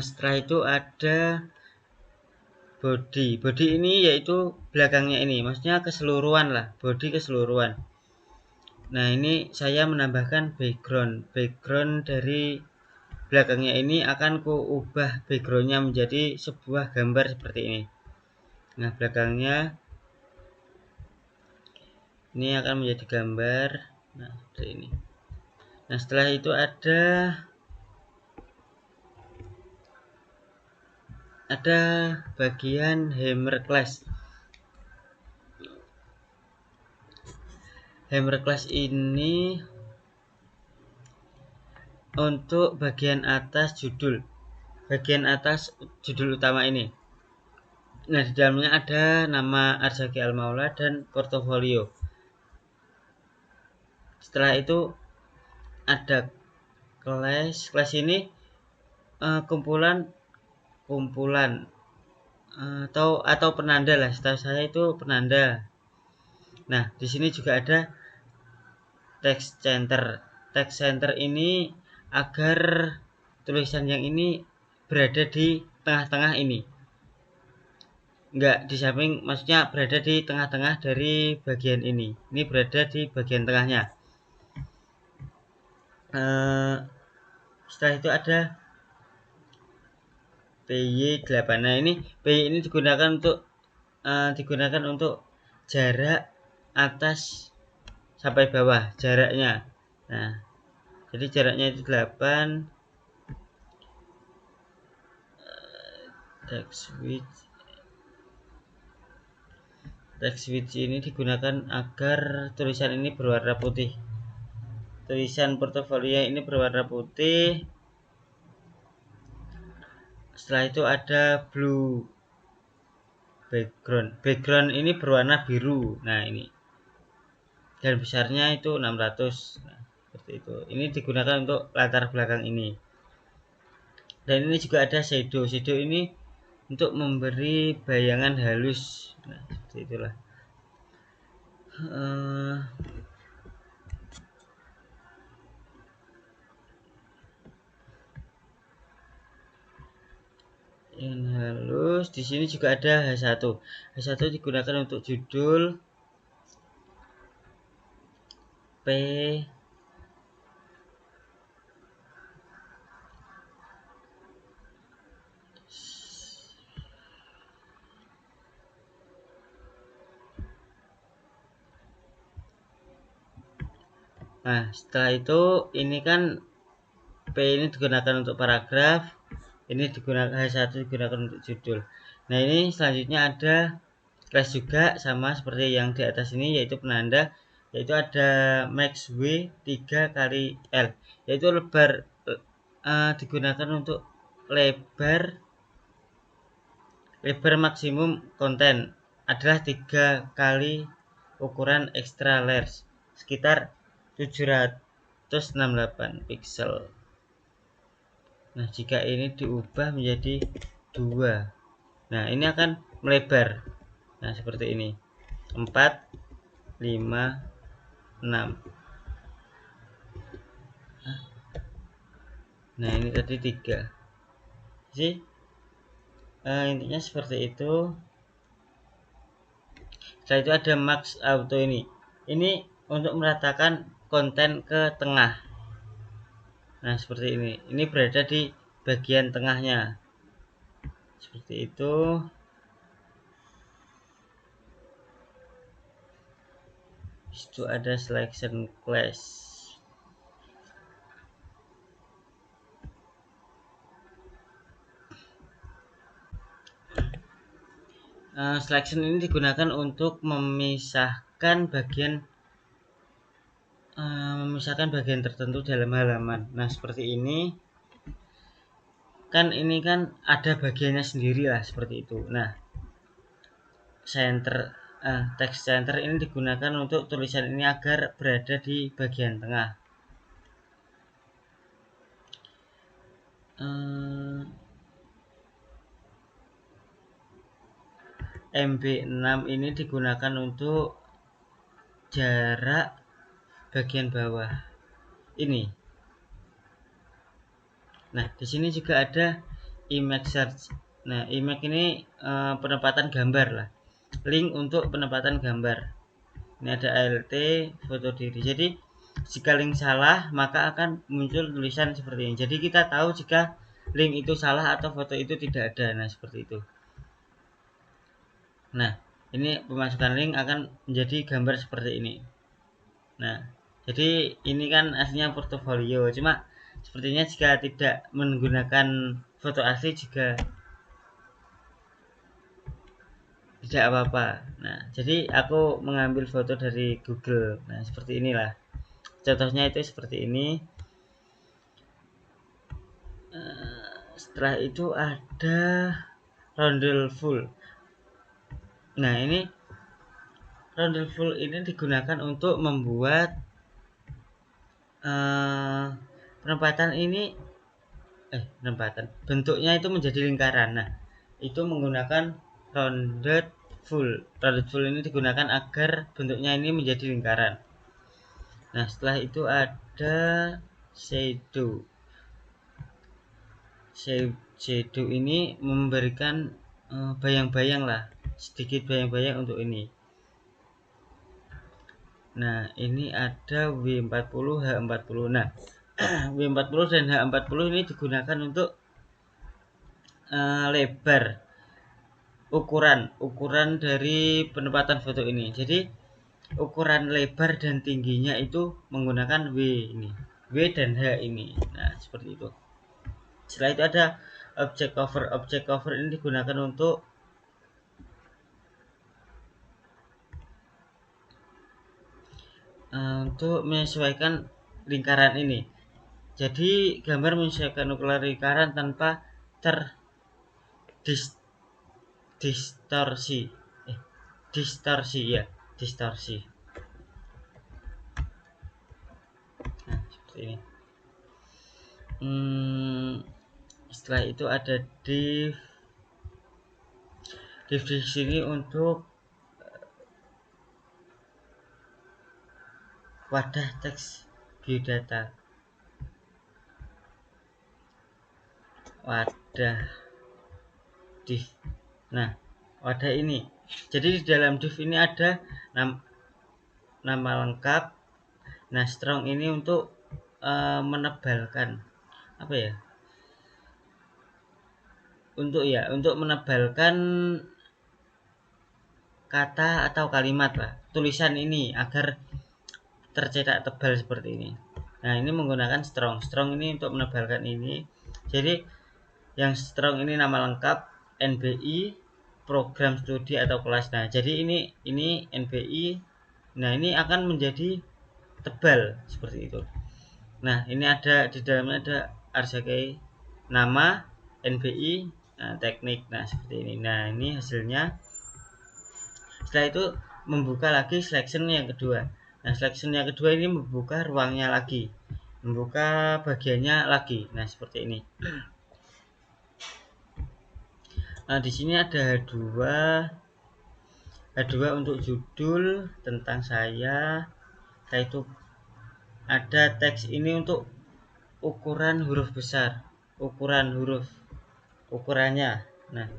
setelah itu ada body. Body ini yaitu belakangnya ini, maksudnya keseluruhan lah, body keseluruhan. Nah, ini saya menambahkan background. Background dari belakangnya ini akan ubah backgroundnya menjadi sebuah gambar seperti ini. Nah, belakangnya ini akan menjadi gambar. Nah, seperti ini. Nah, setelah itu ada bagian hammer class. Hammer class ini untuk bagian atas judul utama ini. Nah, di dalamnya ada nama Arzaki Al-Maula dan portofolio. Setelah itu ada Class ini kumpulan atau penanda lah, setahu saya itu penanda. Nah, di sini juga ada text center. Text center ini agar tulisan yang ini berada di tengah-tengah ini. Enggak di samping, maksudnya berada di tengah-tengah dari bagian ini. Ini berada di bagian tengahnya. Setelah itu ada PY8. Nah, ini PY ini digunakan untuk jarak atas sampai bawah, jaraknya. Nah, jadi jaraknya itu 8. Text width ini digunakan agar tulisan ini berwarna putih. Tulisan portofolio ini berwarna putih. Setelah itu ada blue background. Background ini berwarna biru. Nah, ini. Dan besarnya itu 600. Nah, seperti itu. Ini digunakan untuk latar belakang ini. Dan ini juga ada shadow. Shadow ini untuk memberi bayangan halus. Nah, seperti itulah. Yang halus. Di sini juga ada H1. H1 digunakan untuk judul, P, nah setelah itu ini kan P ini digunakan untuk paragraf, ini digunakan H1 digunakan untuk judul. Nah, ini selanjutnya ada class juga sama seperti yang di atas ini, yaitu penanda, yaitu ada max W 3 kali L, yaitu digunakan untuk lebar maksimum konten adalah 3 kali ukuran extra large, sekitar 768 pixel. Nah, jika ini diubah menjadi 2, nah ini akan melebar. Nah, seperti ini. 4, 5, 6. Nah, ini tadi 3. Jadi intinya seperti itu. Setelah itu ada max auto ini. Ini untuk meratakan konten ke tengah. Nah, seperti ini. Ini berada di bagian tengahnya. Seperti itu. Itu ada selection class. Selection ini digunakan untuk memisahkan bagian tertentu dalam halaman. Nah, seperti ini. Kan ini kan ada bagiannya sendiri lah, seperti itu. Nah, text center ini digunakan untuk tulisan ini agar berada di bagian tengah. MB6 ini digunakan untuk jarak bagian bawah ini. Nah, di sini juga ada image search. Nah, image ini penempatan gambar lah. Link untuk penempatan gambar. Ini ada ALT, foto diri. Jadi, jika link salah, maka akan muncul tulisan seperti ini. Jadi, kita tahu jika link itu salah atau foto itu tidak ada. Nah, seperti itu. Nah, ini pemasukan link akan menjadi gambar seperti ini. Nah, jadi ini kan aslinya portofolio. Cuma sepertinya jika tidak menggunakan foto asli juga tidak apa-apa. Nah, jadi aku mengambil foto dari Google. Nah, seperti inilah. Contohnya itu seperti ini. Setelah itu ada roundel full. Nah, ini roundel full ini digunakan untuk membuat penempatan ini bentuknya itu menjadi lingkaran. Nah, itu menggunakan rounded full. Rounded full ini digunakan agar bentuknya ini menjadi lingkaran. Nah, setelah itu ada shadow. Shadow ini memberikan bayang-bayang lah, sedikit bayang-bayang untuk ini. Nah, ini ada W40 H40. Nah, W40 dan H40 ini digunakan untuk lebar ukuran dari penempatan foto ini. Jadi ukuran lebar dan tingginya itu menggunakan W dan H ini. Nah, seperti itu. Setelah itu ada object cover ini digunakan untuk menyesuaikan lingkaran ini. Jadi gambar menyesuaikan ukuran lingkaran tanpa distorsi. Nah, seperti ini. Setelah itu ada div di sini untuk wadah teks biodata. Wadah div. Nah, wadah ini. Jadi di dalam div ini ada nama lengkap. Nah, strong ini untuk menebalkan apa ya? Untuk menebalkan kata atau kalimat lah, tulisan ini agar tercetak tebal seperti ini. Nah, ini menggunakan strong ini untuk menebalkan ini. Jadi yang strong ini nama lengkap, NBI, program studi atau kelas. Nah, jadi ini NBI. Nah, ini akan menjadi tebal seperti itu. Nah, ini ada di dalamnya ada RCK nama, NBI, teknik. Nah, seperti ini. Nah, ini hasilnya. Setelah itu membuka lagi selection yang kedua. Nah, selection yang kedua ini membuka ruangnya lagi, membuka bagiannya lagi. Nah, seperti ini. Nah, di sini ada H2 untuk judul tentang saya. Yaitu ada teks ini untuk ukuran huruf besar, ukurannya. Nah,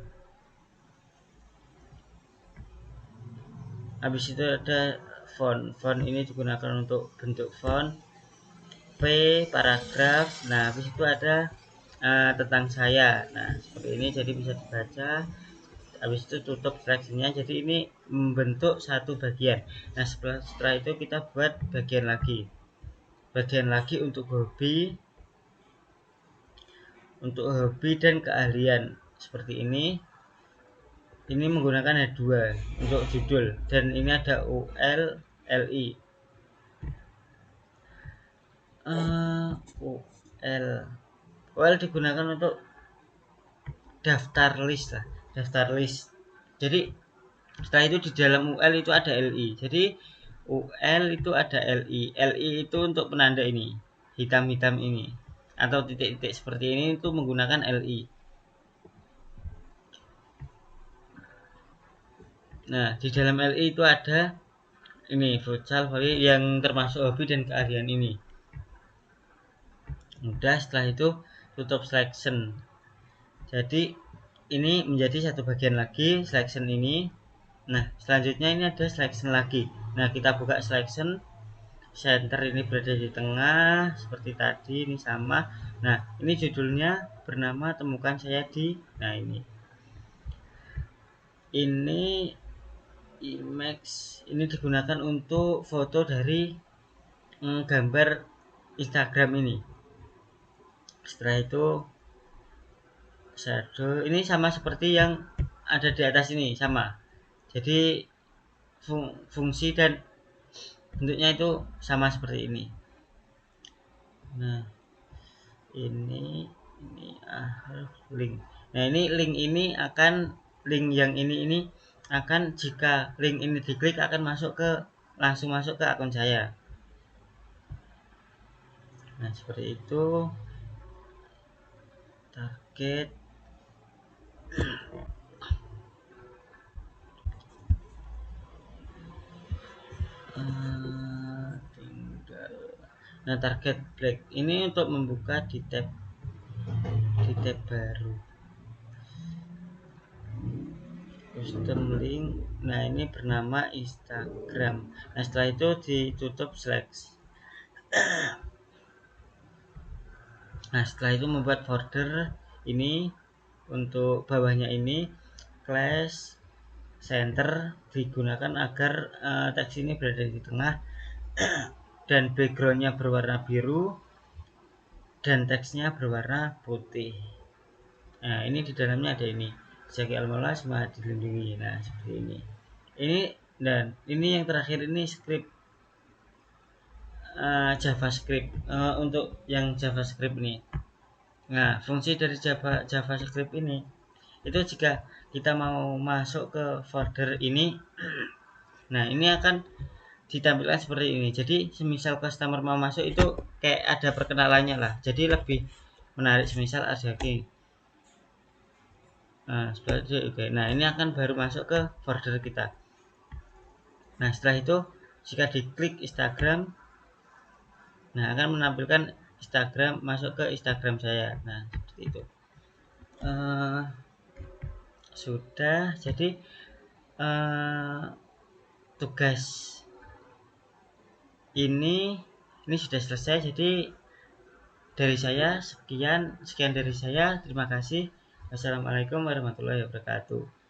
habis itu ada font ini digunakan untuk bentuk font. P paragraf. Nah, habis itu ada tentang saya. Nah, seperti ini jadi bisa dibaca. Habis itu tutup seleksinya. Jadi ini membentuk satu bagian. Nah, setelah itu kita buat bagian lagi untuk hobi dan keahlian seperti ini. Ini menggunakan H2 untuk judul dan ini ada UL LI. UL digunakan untuk daftar list. Jadi setelah itu di dalam UL itu ada LI. Jadi UL itu ada LI itu untuk penanda ini, hitam-hitam ini atau titik-titik seperti ini itu menggunakan LI. Nah, di dalam LI itu ada ini futsal volley yang termasuk hobi dan keahlian ini. Udah, setelah itu tutup selection. Jadi ini menjadi satu bagian lagi selection ini. Nah, selanjutnya ini ada selection lagi. Nah, kita buka selection. Center ini berada di tengah seperti tadi, ini sama. Nah, ini judulnya bernama temukan saya di. Nah, ini image ini digunakan untuk foto dari gambar Instagram ini. Setelah itu shadow ini sama seperti yang ada di atas ini, sama. Jadi fungsi dan bentuknya itu sama seperti ini. Nah, ini link. Nah, ini link yang ini akan, jika link ini diklik akan langsung masuk ke akun saya. Nah, seperti itu target. Tinggal. Nah, target black ini untuk membuka di tab baru, custom link. Nah, ini bernama Instagram. Nah, setelah itu ditutup select. Nah, setelah itu membuat folder ini. Untuk bawahnya ini class center digunakan agar teks ini berada di tengah dan backgroundnya berwarna biru dan teksnya berwarna putih. Nah, ini di dalamnya ada ini, Zaki Al-Maula semangat dilindungi. Nah, seperti ini dan ini yang terakhir ini script JavaScript. Untuk yang JavaScript ini, nah, fungsi dari JavaScript ini itu jika kita mau masuk ke folder ini, nah ini akan ditampilkan seperti ini. Jadi semisal customer mau masuk itu kayak ada perkenalannya lah, jadi lebih menarik. Semisal ada ini, nah seperti itu. Nah, ini akan baru masuk ke folder kita. Nah, setelah itu jika diklik Instagram, nah akan menampilkan Instagram, masuk ke Instagram saya. Nah, seperti itu. Sudah. Jadi tugas ini sudah selesai. Jadi dari saya sekian dari saya. Terima kasih. Wassalamualaikum warahmatullahi wabarakatuh.